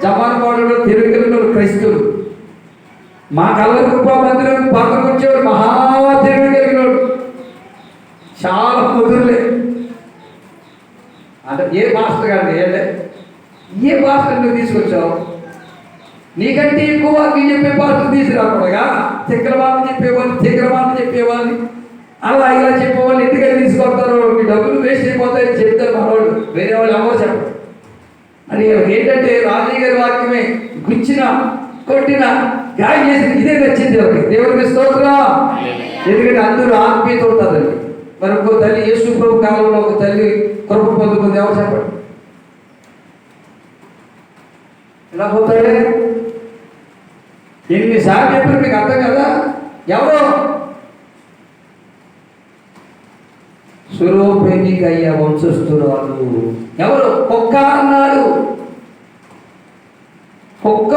జమానవాడు తిరుగులు క్రైస్తవులు. మా కలవరి కృపా మందిరం పక్కన వచ్చేవాడు మహా తిరుగు కలిగినోడు, చాలా కుదురులే. అంటే ఏ మాస్టర్ గారిని ఏ మాస్టర్ నువ్వు తీసుకొచ్చావు? నీకంటే ఎక్కువ నీ చెప్పే పాటలు తీసుకురాకూడగా చక్రవాళ్ళు చెప్పేవాళ్ళు అలా ఇలా చెప్పేవాళ్ళు ఎందుకని తీసుకొస్తారు? మీ డబ్బులు వేస్ట్ అయిపోతాయని చెప్తారు మనవాళ్ళు, వేరే వాళ్ళు ఎవరు చెప్పరు. అని ఏంటంటే రాజయ్య గారి వాక్యమే గుచ్చిన కొట్టిన గాయం చేసిన ఇదే నచ్చింది ఎవరికి. దేవుడికి స్తోత్రం. ఎందుకంటే అందరూ ఆత్మీయత ఉంటుందండి. మరి ఇంకో తల్లి యేసు ప్రభు కాలంలో ఒక తల్లి కృప పొందుకుంది, ఎవరు చెప్పండి? ఎలా పోతాడే? ఎన్నిసార్లు చెప్పారు మీకు అర్థం కదా? ఎవరో సురోపేనికయ్య వంశస్థురాలు ఎవరు? కుక్క అన్నాడు. కుక్క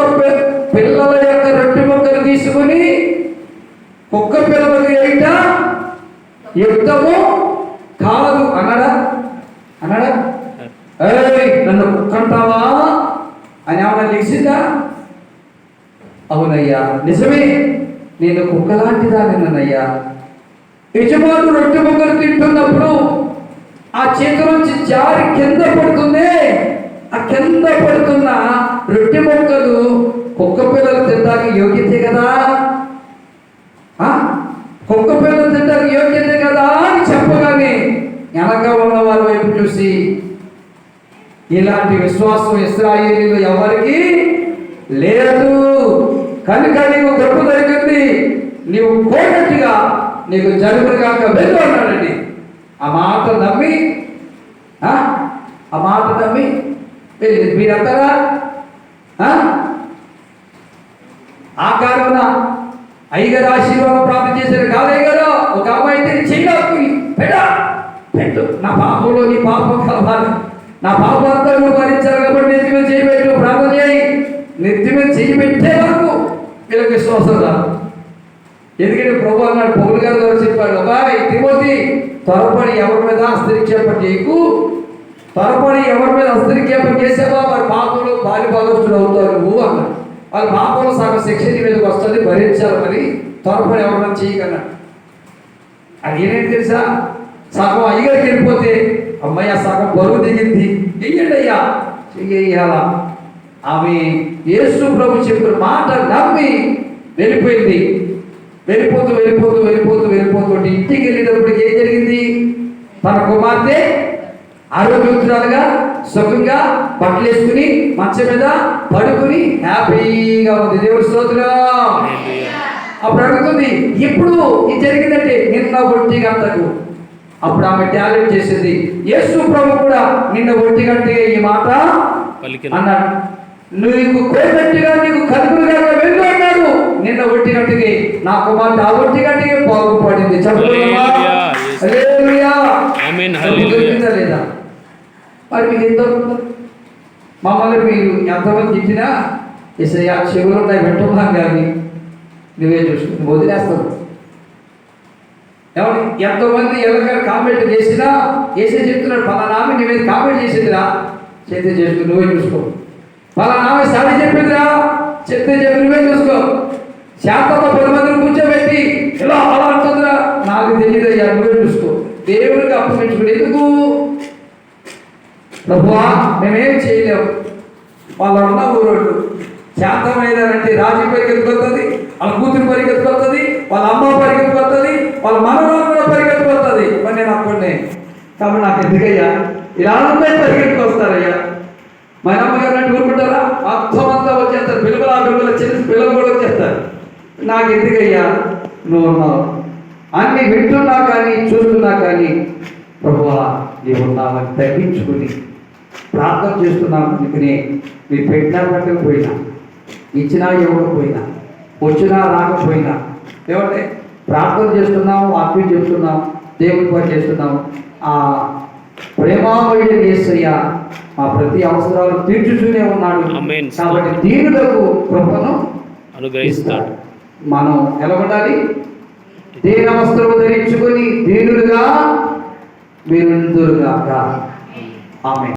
పిల్లల యొక్క రొట్టె ముక్కలు తీసుకుని కుక్క పిల్లలకు ఏంట యుద్ధము కాదు అన్నాడా? నన్ను కుక్క అంటావా అని ఏమన్నా లిఖిందా? అవునయ్యా నిజమే, నేను కుక్కలాంటిదా నిన్నయ్యా. యజమాను రొట్టె ముక్కలు తింటున్నప్పుడు ఆ చేతిలోంచి జారి కింద పడుతుంది. ఆ కింద పడుతున్న రొట్టె ముక్కలు కుక్క పిల్లలు తినడానికి యోగ్యతే కదా, కుక్క పిల్లలు తినడానికి యోగ్యతే కదా అని చెప్పగానే వెనక ఉన్న వారి వైపు చూసి ఇలాంటి విశ్వాసం ఇశ్రాయేలీలో ఎవరికి లేదు కనుక నీవు గొప్ప దొరికింది, నీవు కోటట్టుగా నీకు జరుగుగాక వెళ్ళు అన్నాడండి. ఆ మాట నమ్మి మీరంతరా ఆ కారణం అయ్యగారు ఆశీర్వాదం ప్రాప్తి చేశారు కాదయ్య గారు. ఒక అమ్మాయి అయితే చెయ్యి పెట్టు, నా పాపంలో నీ పాపం కలవాలి, నా పాపంతా నువ్వు భరించాలి కాబట్టి నెత్తి మీద చేయబెట్టు, ప్రార్థన చేయి. నెత్తి మీద చెయ్యి పెట్టే వరకు వీళ్ళకి విశ్వాసం రాదు. ఎందుకంటే ప్రభు అన్నాడు, పౌలు గారు చెప్పాడు, అబ్బాయి తిమోతి త్వరపడి ఎవరి మీద హస్తనిక్షేపం చేయకు, త్వరపడి ఎవరి మీద హస్తనిక్షేపం చేసావా వారి పాపంలో బాలిభాగస్తుడు అవుతావు నువ్వు అన్నాడు. వాళ్ళ పాపంలో సగం శిక్ష నీ మీదకి వస్తుంది, భరించాలి, మరి త్వరపడి ఎవరైనా చేయగలన్నాడు. అది ఏంటంటే తెలుసా, సగం అయ్యగారికి వెళ్ళిపోతే అమ్మాయి ఆ సగం బరువు దిగింది, చెయ్యండి అయ్యా చెయ్యాలా. ఆమె యేసు ప్రభు చెప్పిన మాట నమ్మి వెళ్ళిపోయింది. వెళ్ళిపోతూ ఇంటికి వెళ్ళేటప్పటికి ఏం జరిగింది? తన కుమార్తె ఆరోగ్యవంతురాలుగా సుఖంగా బట్టలు వేసుకుని మంచం మీద పడుకుని హ్యాపీగా ఉంది. దేవుడి స్తోత్రం. అప్పుడు అడుగుతుంది, ఎప్పుడు ఇది జరిగిందంటే నిన్న 1 గంటకు. అప్పుడు ఆమె టాలెంట్ చేసింది. యేసు ప్రభు కూడా నిన్న 1 గంటగా ఈ మాట అన్నాడు, నీకు కోరినట్టుగా నీకు కలుగులుగా వెళ్ళు అన్నాడు. నిన్న 1 గంటకి నా కుమార్తె ఆ 1 గంటకి బాగుపడింది. లేదా? మరి మీకు ఎంత మమ్మల్ని మీరు ఎంతమంది తిట్టినా ఇసయ చెవులు ఉన్నాయి పెట్టమన్నాం కానీ నువ్వే చూసుకుని వదిలేస్తావు. ఏమండి ఎంతోమంది ఎవరికైనా కామెంట్ చేసినా వేసే చెప్తున్నాడు, పలానామె నీ మీద కామెంట్ చేసిందిరా, చేతి చేసుకుని నువ్వే చూసుకో. పలానామె సాడి చెప్పిందిరా, చెప్పి నువ్వే చూసుకో. శాంతంగా 10 మందిని కూర్చోబెట్టి ఇలా అలా అంటుందిరా, నాకు తెలియదయ్యా నువ్వే చూసుకో. దేవుడికి అప్పగించుకుని ఎందుకు? ప్రభువా మేమేం చేయలేము, వాళ్ళు ఉన్న ఊరోళ్ళు శాంతమైనారంటే రాజు పరిగెత్తుకొస్తుంది, వాళ్ళ కూతురు పరిగెత్తుకొస్తుంది, వాళ్ళ అమ్మ పరిగెత్తుకొస్తుంది, వాళ్ళ మనవరాలు కూడా పరిగెత్తుకొస్తుంది. మరి నేను అప్పుడే కాబట్టి నాకు ఎందుకయ్యా ఇలా అందరూ పరిగెత్తుకొస్తారయ్యా. మా అమ్మగారు అంటే ఊరుకుంటారా? మొత్తం అంతా వచ్చేస్తారు, పిల్లలు చిన్న పిల్లలు కూడా వచ్చేస్తారు. నాకు ఎందుకయ్యా నువ్వు ఉన్నావు అన్ని వింటున్నా కానీ చూస్తున్నా కానీ ప్రభువా నీవు ఉన్నావని తగ్గించుకుని ప్రార్థన చేస్తున్నాం. అందుకని మీరు పెట్టినా పెట్టకపోయినా, ఇచ్చినా ఇవ్వకపోయినా, వచ్చినా రాకపోయినా ఏమంటే ప్రార్థన చేస్తున్నాం, వాక్యం చేస్తున్నాం, దేవుని పని చేస్తున్నాం. ఆ ప్రేమామయుడు యేసయ్య మా ప్రతి అవసరాలు తీర్చుతూనే ఉన్నాడు. కాబట్టి దీనులకు కృపను అనుగ్రహిస్తాడు. మనం ఎలా ఉండాలి? దీన వస్త్రము ధరించుకొని దీనులుగా మీరు ఆమె